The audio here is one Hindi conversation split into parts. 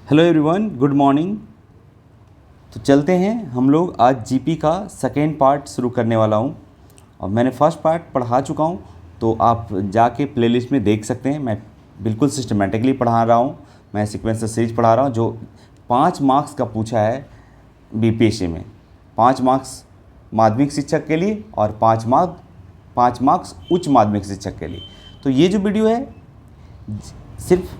Hello everyone, good morning. तो चलते हैं हम लोग आज जीपी का सेकेंड पार्ट शुरू करने वाला हूं और मैंने फर्स्ट पार्ट पढ़ा चुका हूं, तो आप जाके प्लेलिस्ट में देख सकते हैं। मैं बिल्कुल सिस्टमेटिकली पढ़ा रहा हूं, मैं सीक्वेंस सीरीज पढ़ा रहा हूं जो 5 मार्क्स का पूछा है बीपीएससी में। 5 मार्क्स माध्यमिक शिक्षक के लिए और 5 मार्क्स उच्च माध्यमिक शिक्षक के लिए। तो ये जो वीडियो है सिर्फ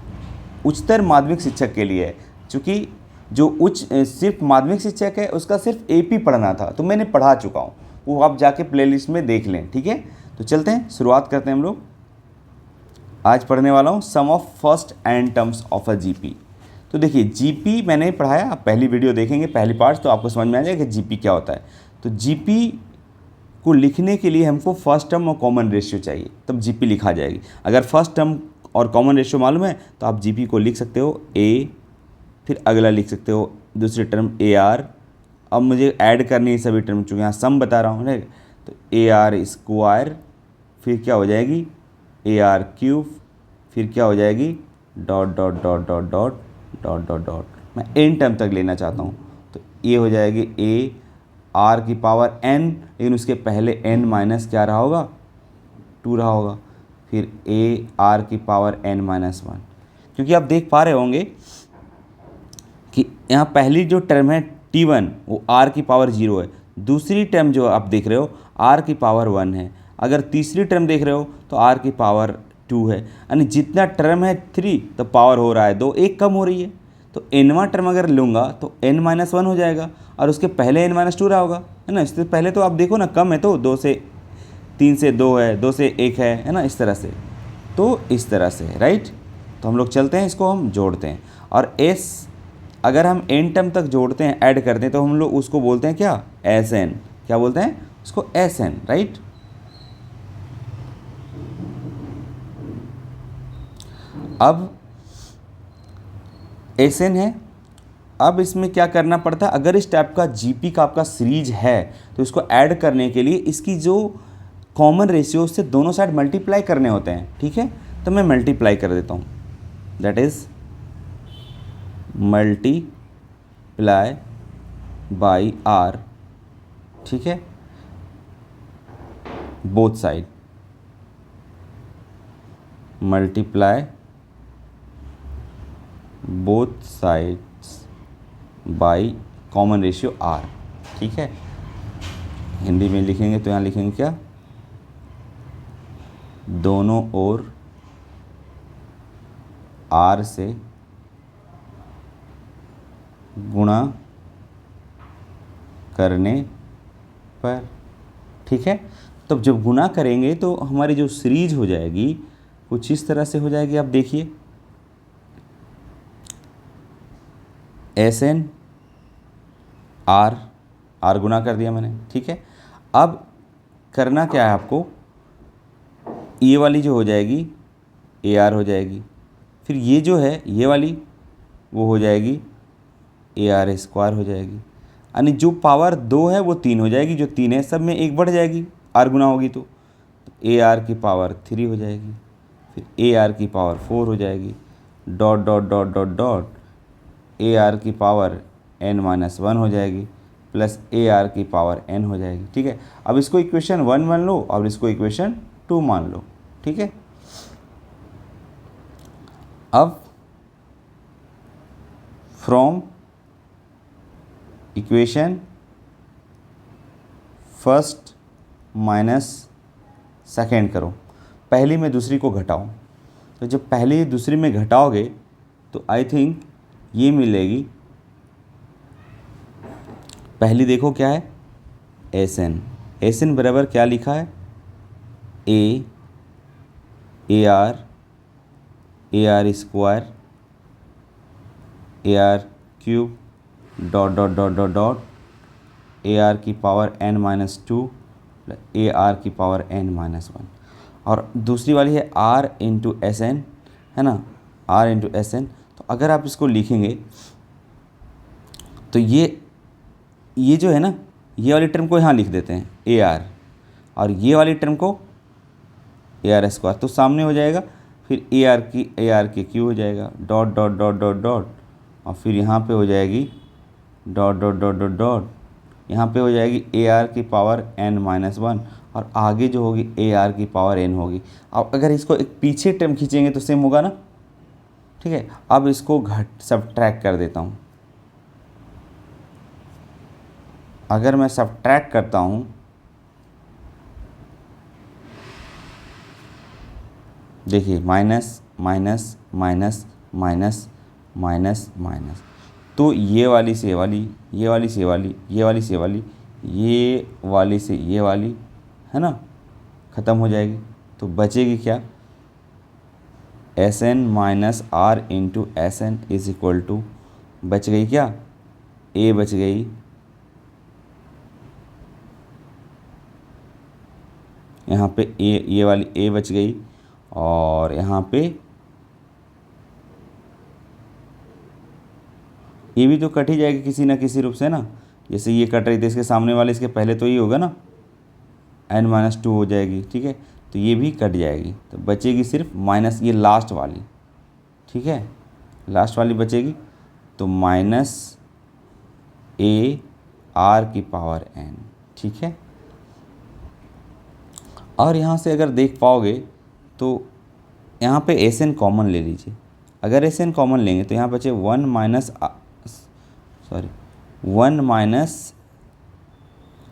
उच्चतर माध्यमिक शिक्षक के लिए है, क्योंकि जो सिर्फ माध्यमिक शिक्षक है उसका सिर्फ एपी पढ़ना था, तो मैंने पढ़ा चुका हूँ, वो आप जाके प्लेलिस्ट में देख लें। ठीक है, तो चलते हैं, शुरुआत करते हैं हम लोग। आज पढ़ने वाला हूँ sum of first n terms of a GP. तो देखिए, जीपी मैंने पढ़ाया, आप पहली वीडियो देखेंगे, पहली पार्ट, तो आपको समझ में आ जाएगा कि जीपी क्या होता है। तो जीपी को लिखने के लिए हमको फर्स्ट टर्म और कॉमन रेशियो चाहिए, तब जीपी लिखा जाएगी। अगर फर्स्ट टर्म और कॉमन रेशियो मालूम है तो आप जीपी को लिख सकते हो ए, फिर अगला लिख सकते हो दूसरी टर्म ए आर। अब मुझे ऐड करनी है सभी टर्म, चूँकि यहाँ सम बता रहा हूँ, ठीक। तो ए आर स्क्वायर, फिर क्या हो जाएगी ए आर क्यूब, फिर क्या हो जाएगी dot dot dot dot dot dot dot dot. मैं एन टर्म तक लेना चाहता हूँ, तो ये हो जाएगी ए आर की पावर एन, लेकिन उसके पहले एन माइनस क्या रहा होगा, 2 रहा होगा। फिर ए आर की पावर एन माइनस 1, क्योंकि आप देख पा रहे होंगे कि यहाँ पहली जो टर्म है T1 वो आर की पावर 0 है, दूसरी टर्म जो आप देख रहे हो आर की पावर 1 है, अगर तीसरी टर्म देख रहे हो तो आर की पावर 2 है। यानी जितना टर्म है 3 तो पावर हो रहा है 2, एक कम हो रही है। तो एनवा टर्म अगर लूँगा तो n माइनस 1 हो जाएगा, और उसके पहले n माइनस 2 रहा होगा, है ना। इससे पहले तो आप देखो ना, कम है तो 2 से 3 से 2 है, 2 से 1 है ना, इस तरह से। तो इस तरह से, राइट। तो हम लोग चलते हैं, इसको हम जोड़ते हैं, और s अगर हम n टर्म तक जोड़ते हैं, ऐड करते हैं, तो हम लोग उसको बोलते हैं क्या, Sn। क्या बोलते हैं उसको, Sn, राइट। अब Sn है, अब इसमें क्या करना पड़ता है, अगर इस टाइप का जीपी का आपका सीरीज है तो इसको ऐड करने के लिए इसकी जो कॉमन रेशियो से दोनों साइड मल्टीप्लाई करने होते हैं। ठीक है, तो मैं मल्टीप्लाई कर देता हूँ, that is multiply by R. ठीक है, both side multiply both sides by common ratio R. ठीक है, हिंदी में लिखेंगे तो यहाँ लिखेंगे क्या, दोनों ओर आर से गुणा करने पर। ठीक है, तब जब गुणा करेंगे तो हमारी जो सीरीज हो जाएगी कुछ इस तरह से हो जाएगी। आप देखिए, Sn आर गुना कर दिया मैंने। ठीक है, अब करना क्या है आपको, ये वाली जो हो जाएगी ए आर हो जाएगी, फिर ये जो है ये वाली वो हो जाएगी ए आर स्क्वायर हो जाएगी, यानी जो पावर 2 है वो 3 हो जाएगी, जो 3 है सब में 1 बढ़ जाएगी, आर गुना होगी तो ए आर की पावर 3 हो जाएगी, फिर ए आर की पावर 4 हो जाएगी, dot dot dot dot dot A R की पावर n माइनस 1 हो जाएगी, प्लस ए आर की पावर n हो जाएगी। ठीक है, अब इसको इक्वेशन 1 मान लो और इसको इक्वेशन 2 मान लो। ठीक है, अब from equation first minus second करो, पहली में दूसरी को घटाओ। तो जब पहली दूसरी में घटाओगे तो आई थिंक ये मिलेगी, पहली देखो क्या है, Sn बराबर क्या लिखा है, A R square A R cube dot dot dot dot dot A R की power n minus 2 A R की पावर n माइनस 1, और दूसरी वाली है r इंटू एस एन, है ना, r इंटू एस एन। तो अगर आप इसको लिखेंगे तो ये जो है ना, ये वाली टर्म को यहाँ लिख देते हैं ए आर, और ये वाली टर्म को ए आर स्क्वायर, तो सामने हो जाएगा, फिर ए आर की क्यू हो जाएगा, dot dot dot dot dot, और फिर यहाँ पे हो जाएगी dot dot dot dot dot, यहाँ पे हो जाएगी ए आर की पावर n-1 और आगे जो होगी ए आर की पावर n होगी। अब अगर इसको एक पीछे टर्म खींचेंगे तो सेम होगा ना, ठीक है। अब इसको सब्ट्रैक्ट कर देता हूँ। अगर मैं सब्ट्रैक्ट करता हूँ देखिए minus minus minus minus minus minus, तो ये वाली से ये वाली, ये वाली से ये वाली, ये वाली से ये वाली, ये वाली से ये वाली, है ना, ख़त्म हो जाएगी। तो बचेगी क्या, S N minus R into S N is equal to, बच गई क्या, ए बच गई, यहाँ पे ए, ये वाली ए बच गई और यहाँ पे ये भी तो कट ही जाएगी किसी ना किसी रूप से ना, जैसे ये कट रही थी इसके सामने वाले, इसके पहले तो ये होगा ना, n-2 हो जाएगी, ठीक है। तो ये भी कट जाएगी, तो बचेगी सिर्फ माइनस ये लास्ट वाली, ठीक है, लास्ट वाली बचेगी। तो माइनस ए आर की पावर n, ठीक है। और यहाँ से अगर देख पाओगे तो यहाँ पे एस एन कॉमन ले लीजिए। अगर एस एन कॉमन लेंगे तो यहाँ बचे 1 माइनस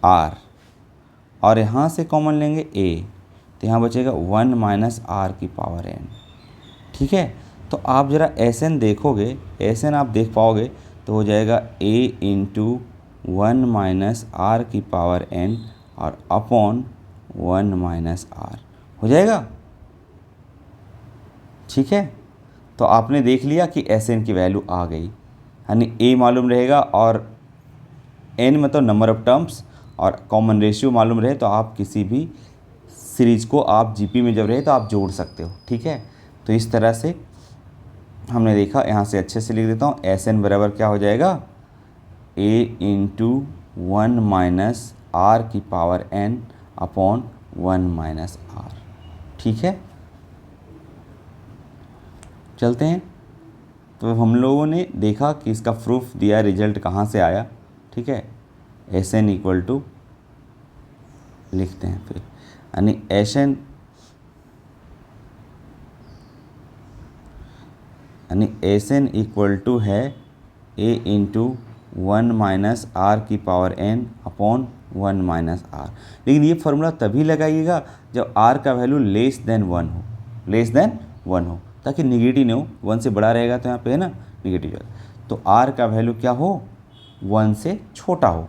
आर, और यहाँ से कॉमन लेंगे ए, तो यहाँ बचेगा 1 माइनस आर की पावर n, ठीक है। तो आप ज़रा एस एन देखोगे, एस एन आप देख पाओगे तो हो जाएगा a इंटू 1 माइनस आर की पावर n और अपॉन 1 माइनस आर हो जाएगा, ठीक है। तो आपने देख लिया कि एस एन की वैल्यू आ गई, यानी ए मालूम रहेगा और एन मतलब नंबर ऑफ टर्म्स और कॉमन रेशियो मालूम रहे तो आप किसी भी सीरीज़ को आप जीपी में जब रहे तो आप जोड़ सकते हो, ठीक है। तो इस तरह से हमने देखा, यहाँ से अच्छे से लिख देता हूँ, एस एन बराबर क्या हो जाएगा, ए इंटू 1 माइनस आर की power n upon 1 minus R, ठीक है। चलते हैं। तो हम लोगों ने देखा कि इसका प्रूफ दिया, रिजल्ट कहाँ से आया, ठीक है। एस एन इक्वल टू लिखते हैं फिर, यानी एस एन इक्वल टू है ए इंटू 1 माइनस आर की power n upon 1 minus R. लेकिन ये फार्मूला तभी लगाइएगा जब r का वैल्यू लेस देन 1 हो, लेस देन 1 हो, ताकि निगेटिव नहीं हो। 1 से बड़ा रहेगा तो यहाँ पे है ना निगेटिव जाएगा। तो r का वैल्यू क्या हो, 1 से छोटा हो।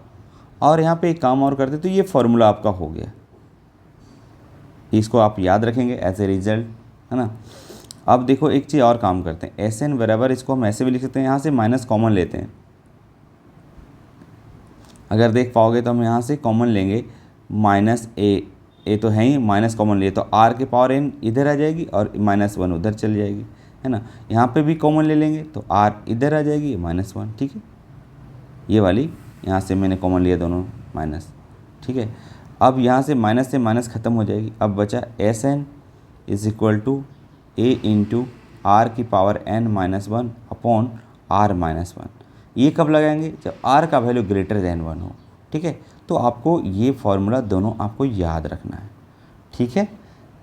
और यहाँ पे एक काम और करते तो ये फार्मूला आपका हो गया, इसको आप याद रखेंगे एज ए रिजल्ट, है ना। अब देखो एक चीज़ और काम करते हैं, एस एन बराबर, इसको हम ऐसे भी लिख सकते हैं, यहाँ से माइनस कॉमन लेते हैं। अगर देख पाओगे तो हम यहाँ से कॉमन लेंगे माइनस ए तो है ही, माइनस कॉमन लिए तो आर के पावर n इधर आ जाएगी और -1 उधर चल जाएगी, है ना। यहाँ पे भी कॉमन ले लेंगे तो r इधर आ जाएगी -1, ठीक है। ये वाली यहाँ से मैंने कॉमन लिया दोनों माइनस, ठीक है। अब यहाँ से माइनस ख़त्म हो जाएगी। अब बचा S N is equal to A into are की पावर n-1 अपॉन r-1। ये कब लगाएंगे, जब r का वैल्यू ग्रेटर देन 1 हो, ठीक है। तो आपको ये फार्मूला दोनों आपको याद रखना है, ठीक है।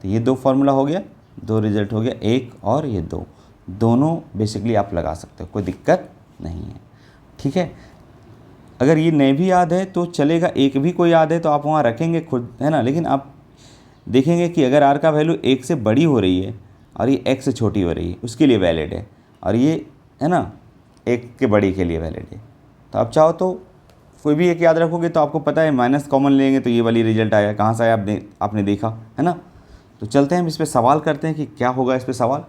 तो ये 2 फार्मूला हो गया, 2 रिजल्ट हो गया, एक और ये 2, दोनों बेसिकली आप लगा सकते हो, कोई दिक्कत नहीं है, ठीक है। अगर ये नहीं भी याद है तो चलेगा, एक भी कोई याद है तो आप वहाँ रखेंगे खुद, है ना। लेकिन आप देखेंगे कि अगर r का वैल्यू 1 से बड़ी हो रही है और ये x से छोटी हो रही है, उसके लिए वैलिड है, और ये है ना 1 के बड़ी के लिए वैलिड है। तो आप चाहो तो कोई भी एक याद रखोगे तो आपको पता है, माइनस कॉमन लेंगे तो ये वाली रिजल्ट आया, कहाँ से आया आपने देखा, है ना। तो चलते हैं हम इस पर सवाल करते हैं कि क्या होगा इस पर सवाल,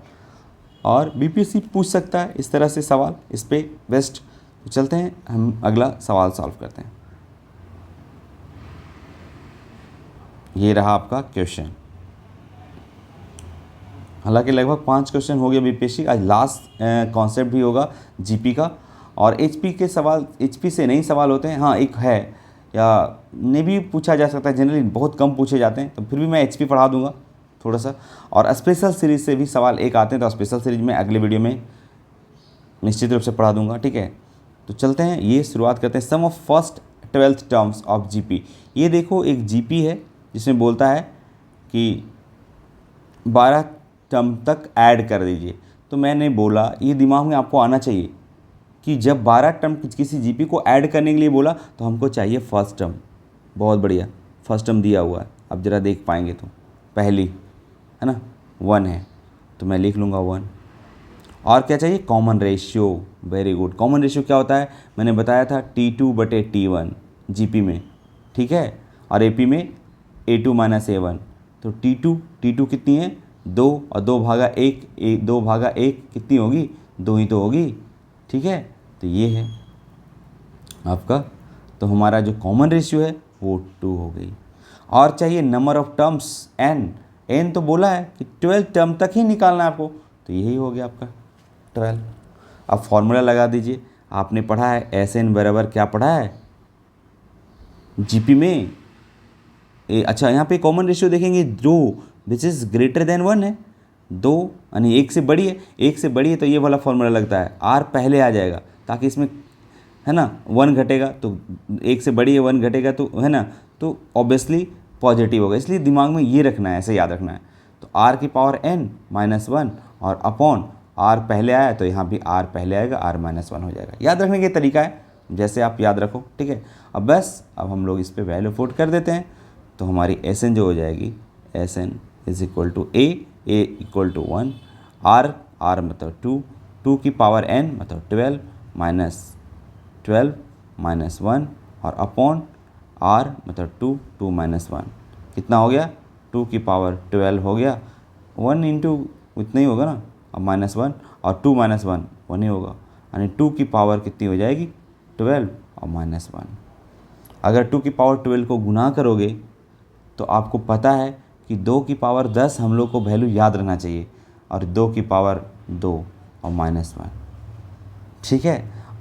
और बीपीएससी पूछ सकता है इस तरह से सवाल इस पर बेस्ट। तो चलते हैं हम अगला सवाल सॉल्व करते हैं। ये रहा आपका क्वेश्चन, हालांकि लगभग 5 क्वेश्चन हो गया बीपीएससी, आज लास्ट कॉन्सेप्ट भी होगा जीपी का। और एचपी के सवाल, एचपी से नहीं सवाल होते हैं, हाँ एक है या नहीं भी पूछा जा सकता है, जनरली बहुत कम पूछे जाते हैं, तो फिर भी मैं एचपी पढ़ा दूंगा थोड़ा सा। और स्पेशल सीरीज़ से भी सवाल एक आते हैं, तो स्पेशल सीरीज में अगले वीडियो में निश्चित रूप से पढ़ा दूंगा, ठीक है। तो चलते हैं, ये शुरुआत करते हैं। Sum of first 12th terms of GP. ये देखो एक जीपी है जिसमें बोलता है कि 12 टर्म तक ऐड कर दीजिए। तो मैंने बोला, ये दिमाग में आपको आना चाहिए कि जब 12 टर्म किसी जीपी को ऐड करने के लिए बोला तो हमको चाहिए फर्स्ट टर्म। बहुत बढ़िया, फर्स्ट टर्म दिया हुआ है, अब ज़रा देख पाएंगे तो पहली है ना 1 है, तो मैं लिख लूँगा 1। और क्या चाहिए, common ratio. Very good. Common ratio क्या होता है, मैंने बताया था T2/T1 जीपी में, ठीक है, और एपी में A2 - A1। तो T2 कितनी है, 2, और 2/1, 2/1 कितनी होगी, 2 ही तो होगी, ठीक है। तो ये है आपका, तो हमारा जो कॉमन रेशियो है वो 2 हो गई। और चाहिए नंबर ऑफ टर्म्स n तो बोला है कि 12 टर्म तक ही निकालना है आपको, तो यही हो गया आपका 12। अब फॉर्मूला लगा दीजिए। आपने पढ़ा है Sn बराबर क्या पढ़ा है जीपी में, अच्छा यहाँ पे कॉमन रेशियो देखेंगे 2 विच इज़ ग्रेटर देन 1 है, 2 यानी 1 से बड़ी है, 1 से बड़ी है तो ये वाला फॉर्मूला लगता है, r पहले आ जाएगा ताकि इसमें है ना 1 घटेगा, तो 1 से बड़ी है 1 घटेगा तो है ना, तो ऑब्वियसली पॉजिटिव होगा, इसलिए दिमाग में ये रखना है, ऐसे याद रखना है। तो r की पावर n -1 और अपॉन r पहले आया तो यहाँ भी r पहले आएगा, r -1 हो जाएगा। याद रखने का तरीका है, जैसे आप याद रखो, ठीक है। अब बस अब हम लोग इस पर वैल्यू पुट कर देते हैं, तो हमारी Sn जो हो जाएगी, Sn = a = 1, r मतलब 2, 2 की पावर n मतलब 12 -12 -1 और अपॉन r मतलब 2, 2 - 1 कितना हो गया, 2 की पावर 12 हो गया, 1 इंटू इतना ही होगा ना, अब -1 और 2 - 1 1 ही होगा, यानी 2 की पावर कितनी हो जाएगी 12 और -1। अगर 2 की पावर 12 को गुना करोगे तो आपको पता है कि 2 की पावर 10 हम लोग को वैल्यू याद रखना चाहिए, और 2 की पावर 2 और -1, ठीक है।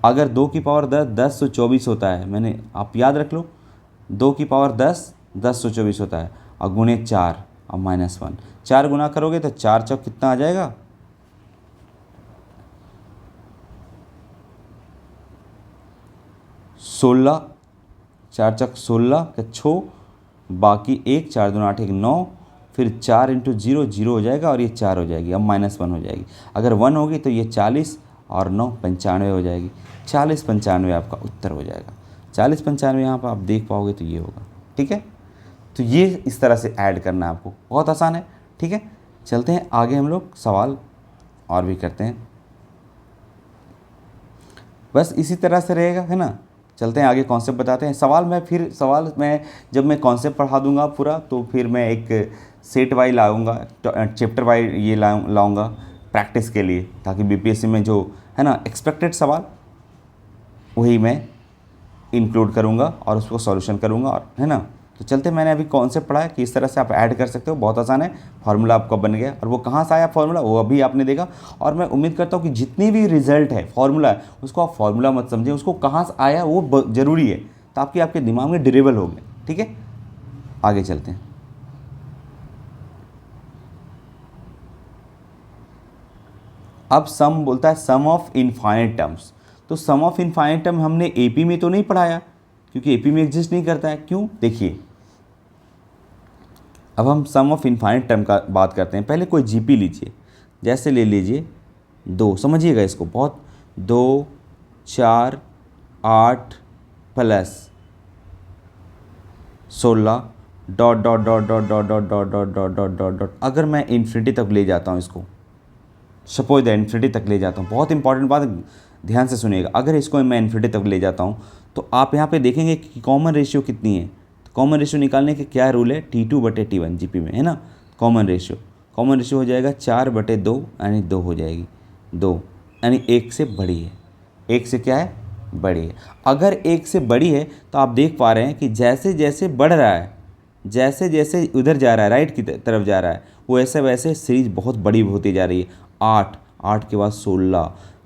अगर 2 की पावर 10 10 से 24 होता है, मैंने आप याद रख लो, 2 की पावर 10 10 से 24 होता है, और गुणे 4 और -1, 4 गुना करोगे तो 4 चौक कितना आ जाएगा, 16, 4 चौक 16 का 6, बाकी 1, 4 दूना 8 1 9, फिर 4 इंटू 0 0 हो जाएगा और ये 4 हो जाएगी, अब -1 हो जाएगी। अगर 1 होगी तो ये 40 और 9 95 हो जाएगी, 40 95 आपका उत्तर हो जाएगा। 40 95 यहाँ पर आप देख पाओगे तो ये होगा, ठीक है। तो ये इस तरह से ऐड करना है आपको, बहुत आसान है, ठीक है। चलते हैं आगे, हम लोग सवाल और भी करते हैं, बस इसी तरह से रहेगा, है ना। चलते हैं आगे, कॉन्सेप्ट बताते हैं। सवाल मैं जब मैं कॉन्सेप्ट पढ़ा दूंगा पूरा, तो फिर मैं एक सेट वाइज लाऊंगा, चैप्टर वाइज ये लाऊंगा प्रैक्टिस के लिए, ताकि बीपीएससी में जो है ना एक्सपेक्टेड सवाल वही मैं इंक्लूड करूंगा और उसको सॉल्यूशन करूंगा, और है ना। तो चलते, मैंने अभी कॉन्सेप्ट पढ़ा है कि इस तरह से आप ऐड कर सकते हो, बहुत आसान है, फार्मूला आपका बन गया। और वो कहाँ से आया फार्मूला, वो अभी आपने देखा। और मैं उम्मीद करता हूँ कि जितनी भी रिजल्ट है फार्मूला है, उसको आप फार्मूला मत समझें, उसको कहाँ से आया वो ज़रूरी है, ताकि आपके दिमाग में ड्यूरेबल हो गए, ठीक है। आगे चलते हैं। अब सम बोलता है सम ऑफ इनफाइनाइट टर्म्स। तो सम ऑफ इनफाइनाइट टर्म हमने एपी में तो नहीं पढ़ाया, क्योंकि एपी में एग्जिस्ट नहीं करता है। क्यों, देखिए, अब हम सम ऑफ इनफाइनाइट टर्म का बात करते हैं। पहले कोई जीपी लीजिए, जैसे ले लीजिए 2, समझिएगा इसको बहुत, 2 4 8 plus 16 dot dot dot dot dot dot dot dot dot dot dot dot. अगर मैं इन्फिनिटी तक ले जाता हूँ इसको, सपोज दैट इन्फिनिटी तक ले जाता हूँ, बहुत इंपॉर्टेंट बात, ध्यान से सुनिएगा। अगर इसको मैं इन्फिनिटी तक ले जाता हूँ तो आप यहाँ पे देखेंगे कि कॉमन रेशियो कितनी है। तो कॉमन रेशियो निकालने के क्या रूल है, T2/T1 जीपी में, है ना। कॉमन रेशियो हो जाएगा 4/2, यानी 2 हो जाएगी, 2 यानी 1 से बड़ी है, 1 से क्या है, बड़ी है। अगर 1 से बड़ी है तो आप देख पा रहे हैं कि जैसे जैसे बढ़ रहा है, जैसे जैसे उधर जा रहा है, राइट की तरफ जा रहा है, वो ऐसे वैसे सीरीज बहुत बड़ी होती जा रही है। 8 के बाद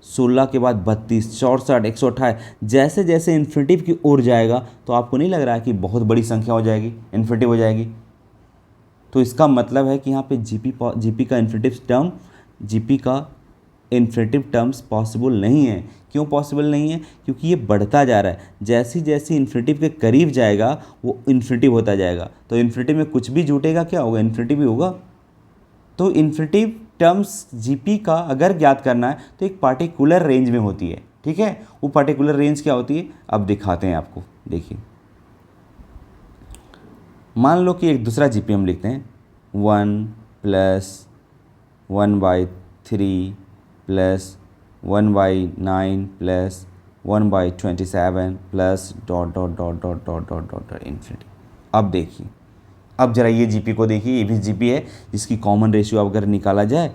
16 के बाद 32, 64, 128, जैसे जैसे इन्फिनिटिव की ओर जाएगा तो आपको नहीं लग रहा है कि बहुत बड़ी संख्या हो जाएगी, इन्फिनिटिव हो जाएगी। तो इसका मतलब है कि यहाँ पे जीपी का इन्फिनिटिव टर्म, जीपी का इन्फिनिटिव टर्म्स पॉसिबल नहीं है। क्यों पॉसिबल नहीं है? क्योंकि ये बढ़ता जा रहा है, जैसे जैसे इन्फिनिटिव के करीब जाएगा वो इन्फिनिटिव होता जाएगा। तो इन्फिनिटिव में कुछ भी जुटेगा क्या होगा? इन्फिनिटिव ही होगा। तो इन्फिनिटिव टर्म्स जीपी का अगर ज्ञात करना है तो एक पार्टिकुलर रेंज में होती है, ठीक है। वो पार्टिकुलर रेंज क्या होती है अब दिखाते हैं आपको। देखिए, मान लो कि एक दूसरा जीपी हम लिखते हैं 1 + 1/3 + 1/9 + 1/27 plus dot dot dot dot dot dot dot infinity. अब देखिए, अब जरा ये जीपी को देखिए, ये भी जीपी है जिसकी कॉमन रेशियो अगर निकाला जाए,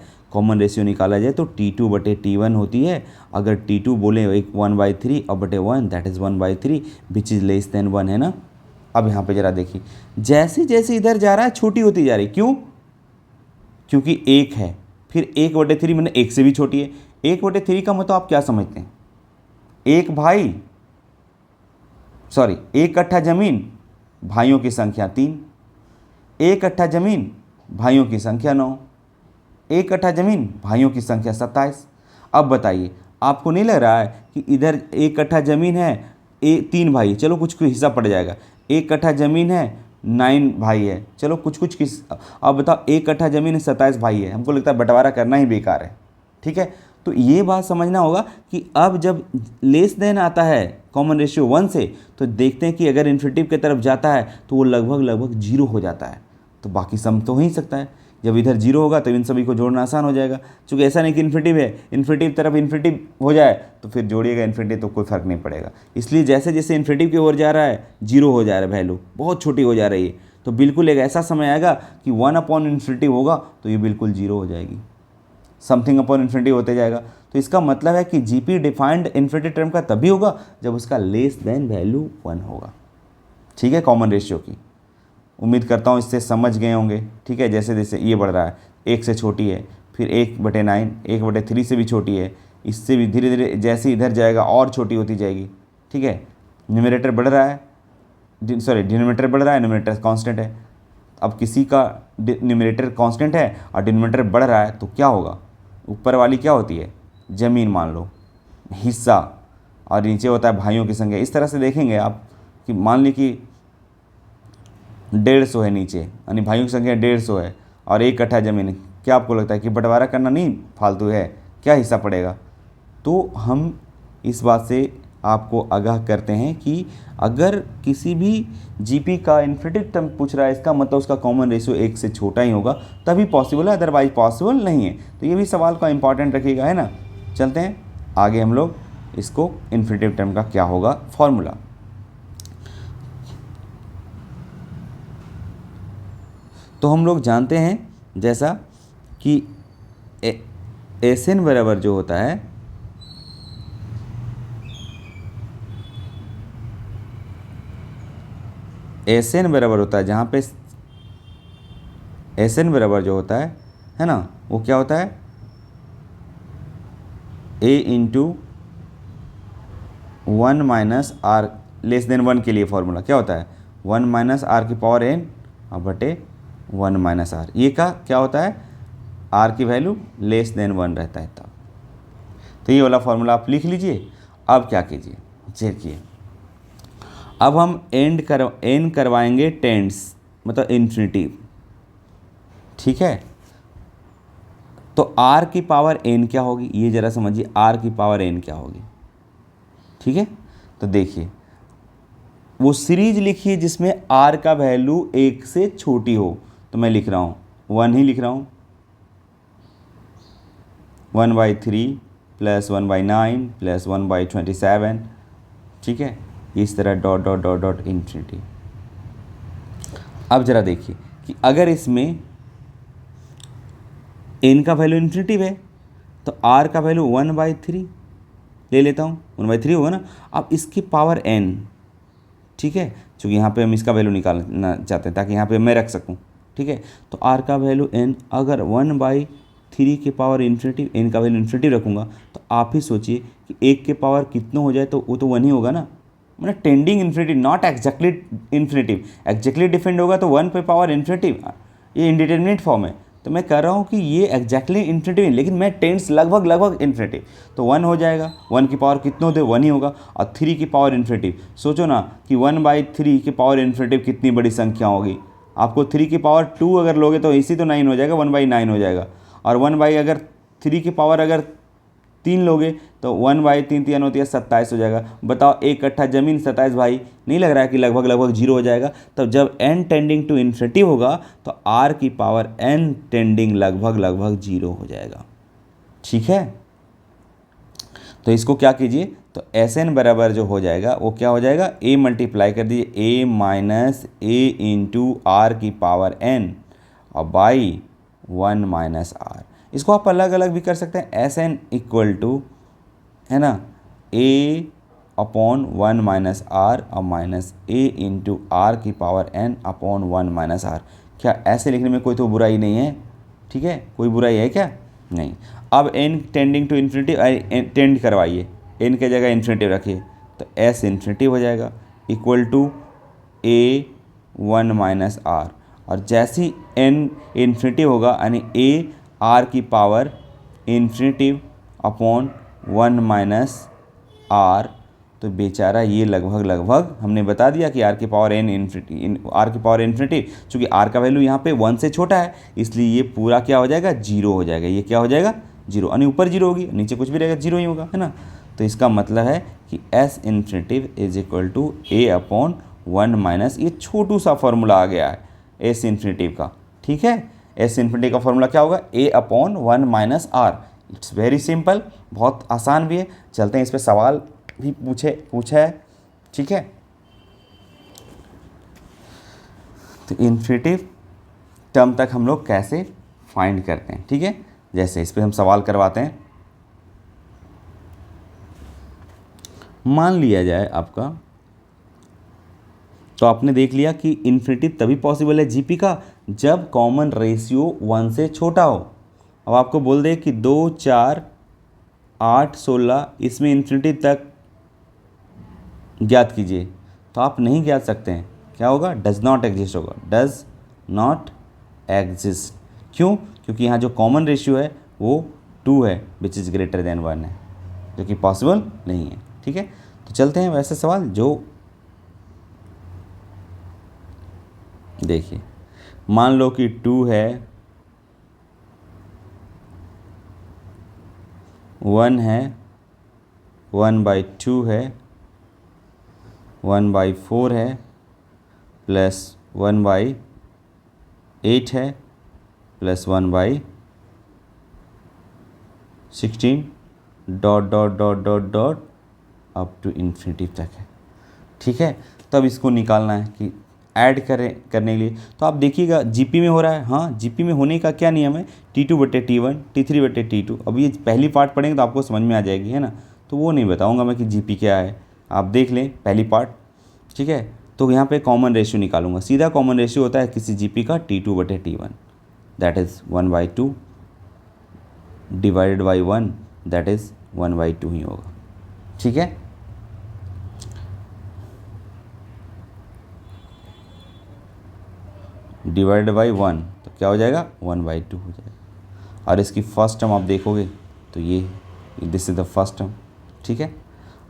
तो T2/T1 होती है। अगर T2 बोले एक 1/3 और बटे 1 that is 1/3 which is less than 1 है ना। अब यहाँ पे जरा देखिए, जैसे जैसे इधर जा रहा है छोटी होती जा रही। क्यों? क्योंकि 1 है, फिर 1/3 मैंने 1 से भी छोटी है। 1/3 का मतलब आप क्या समझते हैं? एक कट्ठा ज़मीन, भाइयों की संख्या 3। 1 कट्ठा ज़मीन, भाइयों की संख्या 9। 1 कट्ठा ज़मीन, भाइयों की संख्या 27। अब बताइए, आपको नहीं लग रहा है कि इधर 1 कट्ठा ज़मीन है, 3 भाई, चलो कुछ कुछ हिस्सा पड़ जाएगा। 1 कट्ठा ज़मीन है, 9 भाई है, चलो कुछ कुछ किस। अब बताओ, 1 कट्ठा ज़मीन है, 27 भाई है। हमको लगता है बंटवारा करना ही बेकार है, ठीक है। तो ये बात समझना होगा कि अब जब लेस देन आता है कॉमन रेशियो 1 से, तो देखते हैं कि अगर इन्फिनिटिव की तरफ जाता है तो वो लगभग 0 हो जाता है। तो बाकी सम तो हो ही सकता है। जब इधर 0 होगा तो इन सभी को जोड़ना आसान हो जाएगा। क्योंकि ऐसा नहीं कि इन्फिनिटिव है, इन्फिनिटिव तरफ इन्फिनिटिव हो जाए तो फिर जोड़िएगा इन्फिनिटिव तो कोई फ़र्क नहीं पड़ेगा। इसलिए जैसे जैसे इन्फिनिटिव की ओर जा रहा है 0 हो जा रहा है, वैल्यू बहुत छोटी हो जा रही है। तो बिल्कुल एक ऐसा समय आएगा कि 1/इन्फिनिटिव होगा तो ये बिल्कुल 0 हो जाएगी, समथिंग अपॉन इन्फिनिटिव होते जाएगा। तो इसका मतलब है कि जीपी डिफाइंड इन्फिनिटिव टर्म का तभी होगा जब उसका लेस देन वैल्यू 1 होगा, ठीक है, कॉमन रेशियो की। उम्मीद करता हूँ इससे समझ गए होंगे, ठीक है। जैसे जैसे ये बढ़ रहा है, 1 से छोटी है, फिर 1/9, 1/3 से भी छोटी है, इससे भी धीरे धीरे जैसे इधर जाएगा और छोटी होती जाएगी, ठीक है। न्यूमरेटर बढ़ रहा है, डिनोमिनेटर बढ़ रहा है, न्यूमरेटर कांस्टेंट है। अब किसी का न्यूमरेटर कांस्टेंट है और डिनोमिनेटर बढ़ रहा है तो क्या होगा? ऊपर वाली क्या होती है? ज़मीन मान लो, हिस्सा, और नीचे होता है भाइयों की संख्या। इस तरह से देखेंगे आप कि मान ली कि 150 है नीचे, यानी भाइयों की संख्या 150 है और 1 कट्ठा ज़मीन है। क्या आपको लगता है कि बंटवारा करना नहीं फालतू है? क्या हिस्सा पड़ेगा? तो हम इस बात से आपको आगाह करते हैं कि अगर किसी भी जीपी का इन्फिनिटिव टर्म पूछ रहा है, इसका मतलब उसका कॉमन रेशियो 1 से छोटा ही होगा, तभी पॉसिबल है, अदरवाइज पॉसिबल नहीं है। तो ये भी सवाल का इंपॉर्टेंट रखिएगा, है ना। चलते हैं आगे हम लोग, इसको इन्फिनिटिव टर्म का क्या होगा फॉर्मूला। तो हम लोग जानते हैं जैसा कि एसएन बराबर जो होता है, एसएन बराबर होता है, जहाँ पे एसएन बराबर जो होता है ना, वो क्या होता है? A into 1 - r less than 1 के लिए फॉर्मूला क्या होता है? 1 - r की पावर n और बटे 1 - r। ये का क्या होता है? r की वैल्यू लेस देन 1 रहता है तब। तो ये वाला फॉर्मूला आप लिख लीजिए। अब क्या कीजिए, देखिए, अब हम एन करवाएंगे टेंस, मतलब इन्फिनिटिव, ठीक है। तो r की पावर n क्या होगी, ये ज़रा समझिए, r की पावर n क्या होगी, ठीक है। तो देखिए, वो सीरीज लिखिए जिसमें r का वैल्यू 1 से छोटी हो। तो मैं लिख रहा हूँ 1 ही लिख रहा हूँ, 1/3 + 1/9 + 1/27, ठीक है। इस तरह dot dot dot dot infinity. अब ज़रा देखिए कि अगर इसमें n का वैल्यू इन्फिनिटिव है तो r का वैल्यू 1/3 ले लेता हूँ, 1/3 होगा ना। अब इसकी पावर n, ठीक है, क्योंकि यहाँ पे हम इसका वैल्यू निकालना चाहते हैं ताकि यहाँ पे मैं रख सकूँ, ठीक है। तो r का वैल्यू n, अगर 1/3 के पावर इन्फिनिटिव, n का वैल्यू इन्फिनिटिव रखूँगा तो आप ही सोचिए कि 1 के पावर कितना हो जाए तो वो तो 1 ही होगा ना, मतलब tending infinitive, not exactly infinitive. Exactly defend होगा तो 1 पे पावर इन्फिनिटिव, ये इंडिटरमिनेट फॉर्म है। तो मैं कह रहा हूँ कि ये एग्जैक्टली इन्फिनिटिव नहीं, लेकिन मैं टेंस लगभग लगभग इन्फिनिटिव, तो 1 हो जाएगा। 1 की पावर कितने होते, 1 ही होगा। और 3 की पावर इन्फिनिटिव, सोचो ना कि 1/3 की पावर इन्फिनिटिव कितनी बड़ी संख्या होगी। आपको 3 की पावर 2 अगर लोगे तो इसी तो 9 हो जाएगा, 1/9 हो जाएगा। और 1 अगर 3 की पावर अगर 3 लोगे तो 1/3 3 होती है 27 हो जाएगा। बताओ, एक कट्ठा ज़मीन 27 भाई, नहीं लग रहा है कि लगभग लगभग 0 हो जाएगा। तब जब n टेंडिंग टू इन्फिनिटिव होगा तो r की पावर n टेंडिंग लगभग लगभग 0 हो जाएगा। ठीक है, तो इसको क्या कीजिए, तो Sn बराबर जो हो जाएगा वो क्या हो जाएगा, a मल्टीप्लाई कर दीजिए a minus a into are की पावर n और बाई 1 माइनस आर। इसको आप अलग अलग भी कर सकते हैं। Sn इक्वल टू, है ना, a अपॉन 1 माइनस आर और माइनस a इंटू आर की power n upon 1 minus r. क्या ऐसे लिखने में कोई तो बुराई नहीं है? ठीक है, कोई बुराई है क्या? नहीं। अब n tending to infinitive tend करवाइए, n के जगह इन्फिनिटिव रखिए, तो s इन्फिनिटिव हो जाएगा equal to a 1 minus r. और जैसी n इन्फिनिटिव होगा यानी a r की power infinitive upon 1 minus r, तो बेचारा ये लगभग लगभग हमने बता दिया कि r की पावर r की पावर इन्फिनिटिव, चूँकि r का वैल्यू यहाँ पे 1 से छोटा है इसलिए ये पूरा क्या हो जाएगा, 0 हो जाएगा। ये क्या हो जाएगा, 0, यानी ऊपर 0 होगी, नीचे कुछ भी रहेगा 0 ही होगा, है ना। तो इसका मतलब है कि s infinitive is equal to a upon 1 minus, ये छोटू सा फॉर्मूला आ गया है s इन्फिनिटिव का। ठीक है, s इन्फिनिटिव का फॉर्मूला क्या होगा, a upon 1 minus r. It's very simple, बहुत आसान भी है। चलते हैं, इस पर सवाल भी पूछा है। ठीक है, तो इन्फिनिटिव टर्म तक हम लोग कैसे फाइंड करते हैं। ठीक है, जैसे इस पर हम सवाल करवाते हैं। मान लिया जाए आपका, तो आपने देख लिया कि इन्फिनिटिव तभी पॉसिबल है जीपी का जब कॉमन रेशियो 1 से छोटा हो। अब आपको बोल दे कि 2 4 8 16 इसमें इन्फिनिटिव तक ज्ञात कीजिए, तो आप नहीं ज्ञात सकते हैं। क्या होगा, डज नॉट एग्जिस्ट होगा, डज नॉट एग्जिस्ट। क्यों? क्योंकि यहाँ जो कॉमन रेशियो है वो 2 है विच इज़ ग्रेटर देन 1 है, जो कि पॉसिबल नहीं है। ठीक है, तो चलते हैं वैसे सवाल जो देखिए, मान लो कि 2 है, 1 है, 1/2 है, 1/4 है, प्लस 1/8 है, plus 1/16 dot dot dot dot dot up to infinitive तक है। ठीक है, तब इसको निकालना है कि ऐड करने के लिए। तो आप देखिएगा जीपी में हो रहा है। हाँ, जीपी में होने का क्या नियम है, T2/T1 T3/T2। अब ये पहली पार्ट पढ़ेंगे तो आपको समझ में आ जाएगी, है ना। तो वो नहीं बताऊंगा मैं कि जीपी क्या है, आप देख लें पहली पार्ट। ठीक है, तो यहाँ पे कॉमन रेशियो निकालूंगा। सीधा कॉमन रेशियो होता है किसी जीपी का T2/T1, that is 1/2 divided by 1, that is 1/2 ही होगा। ठीक है, डिवाइड बाई 1 तो क्या हो जाएगा, 1/2 हो जाएगा। और इसकी फर्स्ट टर्म आप देखोगे तो ये this is the first term. ठीक है,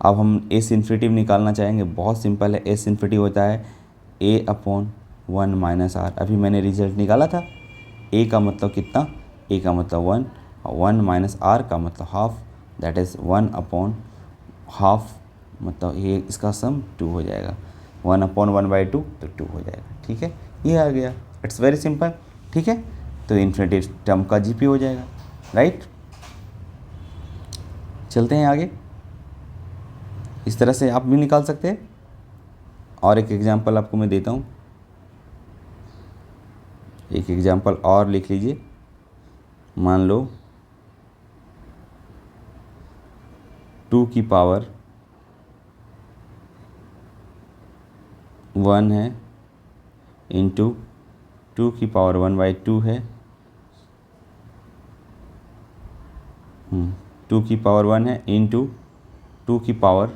अब हम एस इन्फिनिटिव निकालना चाहेंगे। बहुत सिंपल है, एस इन्फिनिटिव होता है a अपॉन 1 माइनस आर। अभी मैंने रिजल्ट निकाला था, a का मतलब कितना, a का मतलब 1 और 1 माइनस आर का मतलब half, that is 1 upon half, मतलब ये इसका सम 2 हो जाएगा। 1 अपॉन 1/2 तो 2 हो जाएगा। ठीक है, ये आ गया, इट्स वेरी सिंपल। ठीक है, तो इन्फिनिटिव टर्म का जीपी हो जाएगा, राइट। चलते हैं आगे, इस तरह से आप भी निकाल सकते हैं। और एक एग्जांपल आपको मैं देता हूँ, एक एग्जांपल और लिख लीजिए। मान लो 2 की पावर 1 है इंटू 2 की पावर 1/2 है, 2 की पावर 1 है इंटू 2 की पावर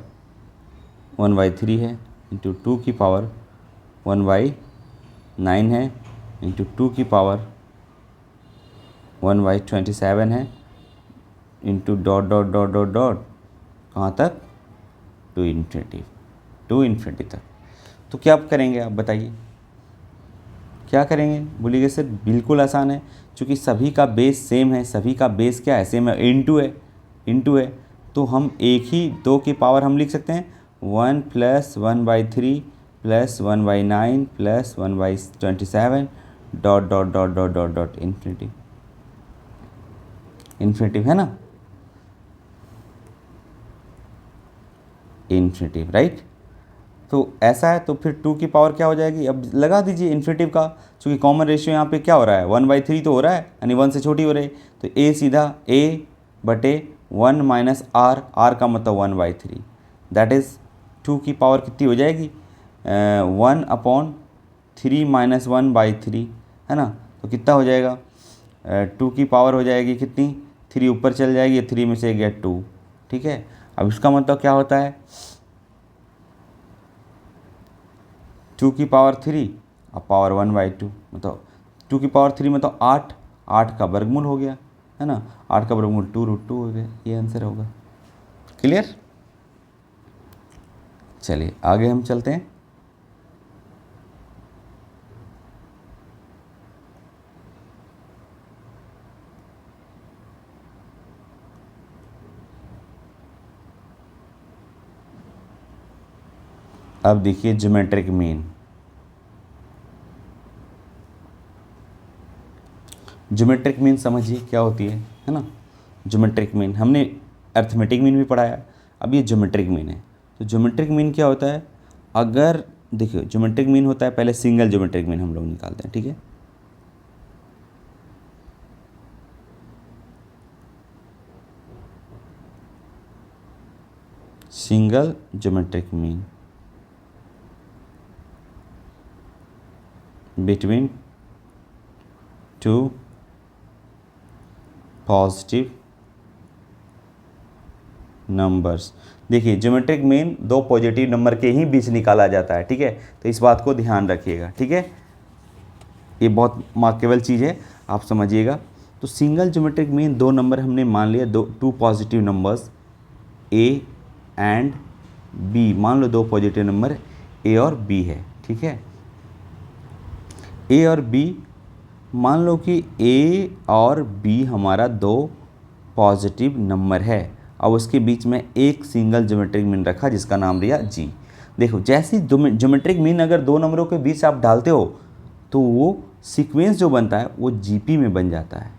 1/3 है इंटू 2 की पावर 1/9 है इंटू 2 की पावर 1/27 है into dot dot dot dot dot कहाँ तक, टू इन्फिनिटी तक। तो क्या आप करेंगे, आप बताइए क्या करेंगे। बोलिएगा सर बिल्कुल आसान है, क्योंकि सभी का बेस सेम है, सभी का बेस क्या है, सेम है, इंटू है। तो हम एक ही 2 की पावर हम लिख सकते हैं 1 + 1/3 + 1/9 + 1/27 dot dot dot dot dot dot infinity है ना, इन्फिनिटी, राइट। तो ऐसा है, तो फिर 2 की पावर क्या हो जाएगी, अब लगा दीजिए इन्फिनिटिव का, क्योंकि कॉमन रेशियो यहाँ पे क्या हो रहा है 1/3 तो हो रहा है, यानी 1 से छोटी हो रही है, तो a सीधा a/1 - r का मतलब 1/3, दैट इज़ 2 की पावर कितनी हो जाएगी 1/3 - 1/3 है ना। तो कितना हो जाएगा 2 की पावर हो जाएगी कितनी, 3 ऊपर चल जाएगी, 3 में से गया 2, ठीक है। अब इसका मतलब क्या होता है 2 की पावर 3 और पावर 1/2, मतलब 2 की पावर 3 मतलब 8 का वर्गमूल हो गया है ना, 8 का वर्गमूल 2√2 हो गया, ये आंसर होगा। क्लियर। चलिए आगे हम चलते हैं। अब देखिए ज्योमेट्रिक मीन। ज्योमेट्रिक मीन समझिए क्या होती है ना। ज्योमेट्रिक मीन हमने अर्थमेटिक मीन भी पढ़ाया, अब ये ज्योमेट्रिक मीन है। तो ज्योमेट्रिक मीन क्या होता है, अगर देखिए ज्योमेट्रिक मीन होता है, पहले सिंगल ज्योमेट्रिक मीन हम लोग निकालते हैं, ठीक है। Single geometric mean between 2 positive numbers. देखिए ज्योमेट्रिक मीन 2 पॉजिटिव नंबर के ही बीच निकाला जाता है, ठीक है। तो इस बात को ध्यान रखिएगा, ठीक है, ये बहुत मार्केबल चीज़ है, आप समझिएगा। तो सिंगल ज्योमेट्रिक मीन 2 नंबर हमने मान लिया, 2 positive numbers a and b, मान लो 2 पॉजिटिव नंबर ए और बी है, ठीक है। ए और बी, मान लो कि ए और बी हमारा 2 पॉजिटिव नंबर है, अब उसके बीच में एक सिंगल ज्योमेट्रिक मीन रखा जिसका नाम दिया जी। देखो जैसे ज्योमेट्रिक मीन अगर 2 नंबरों के बीच आप डालते हो तो वो सीक्वेंस जो बनता है वो जीपी में बन जाता है,